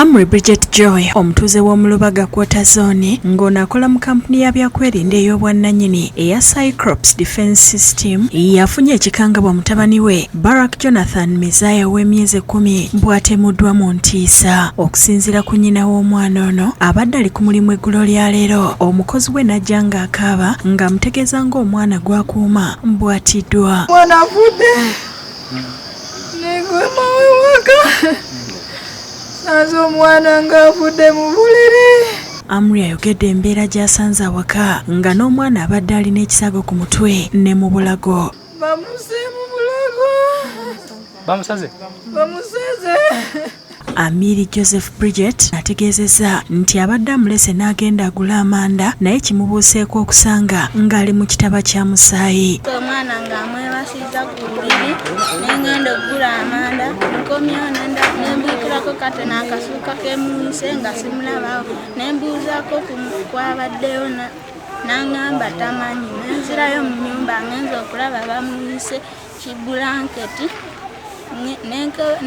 Amri Bridget Joy omutuuze w'omulubaga kwota zone ng'ono akola mu kampuni ya byakwerinda ey'obwannannyini eya Cyclops Defence System yafunye ekikangabwa mutabani we Barack Jonathan Mizaya w'emyezi 10 bw'atemuddwa mu ntiisa. Okusinziira ku nnyina w'omwana ono abadde ali ku mulimu eggulo lya leero, omukozi we n'ajja ng'akaaba ng'amutegeeza ng'omwana gw'akuuma bw'atiddwa. Mwana afudde negwe mawe waka nazo omwana ng'afudde mu buliri. Amri ayogedde embeera gy'asanze awaka nga n'omwana abadde alina ekisago ku mutwe ne mu bulago. Bamuse mu bulago. Bamuseze? Bamuseze. Amiri Joseph Bridget ategeezezza nti abadde amulese n'agenda agula amanda naye kimubuuseeko okusanga ng'ali mu kitaba kya musaayi. Omwana ng'amwebasiza ku buliri n'engenda oggula amanda nkomyewo nembiikirako kate n'akasuuka k'emuyise nga simulabawo nembuuzaako kwabaddeyo n'angamba tamanyi nenzirayo mu nnyumba ngenza okulaba bamuyise kibulanketi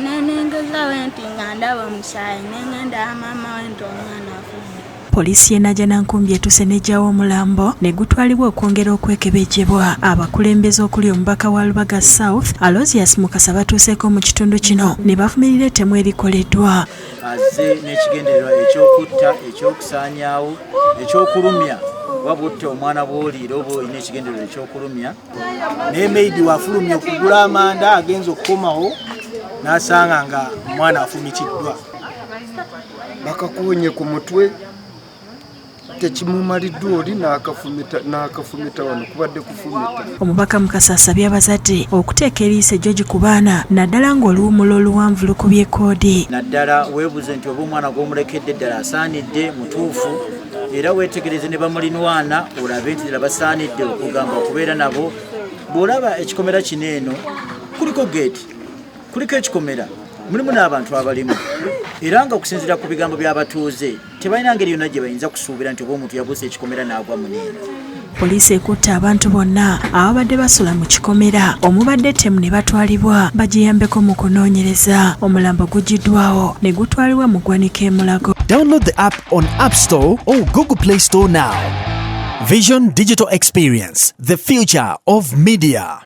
nenengezawo nti nga ndaba omusaayi nengenda maama we nti omwana afudde. Poliisi y'e Najjanankumbi etuuse n'eggyawo omulambo ne gutwalibwa okwongera okwekebejjebwa. Abakulembeze okuli omubaka wa Lubaga South Aloysius Mukasa batuuseeko mu kitundu kino ne bavumirira ettemu erikoleddwa. Azze n'ekigendererwa eky'okutta, eky'okusaanyaawo, ekyokulumya wabutte omwana bw'oliira oba olina ekigendererwa ekyokulumya. Naye meidi wafulumya okugula amanda agenza okukomawo n'asanga nga omwana afumikiddwa. Bakakuwonye ku mutwe tekimumaliddwa oli n'akafumita wano kubadde kufumita. Omubaka Mukasa asabye abazadde okuteeka eriiso George ku baana naddala ng'oluwummula oluwanvu lukubye koodi. Naddala weebuze nti oba omwana gw'omulekedde ddala asaanidde mutuufu era weetegereze ne bamulinwana olabe nti ddala basaanidde okugamba okubeera nabo. Bw'olaba ekikomera kino eno kuliko geeti, kuliko ekikomera, mulimu n'abantu abalimu era nga okusinziira ku bigambo by'abatuuze tebalina ngeri yonna gye bayinza kusuubira nti oba omuntu yabuuse ekikomera n'agwa mu neno. Poliisi ekutte abantu bonna ababadde basula mu kikomera omubadde ettemu ne batwalibwa bagiyambeko mu kunoonyereza. Omulambo guggiddwawo ne gutwalibwa mu ggwanika e Mulago. Download the app on App Store or Google Play Store now. Vision Digital Experience, the future of media.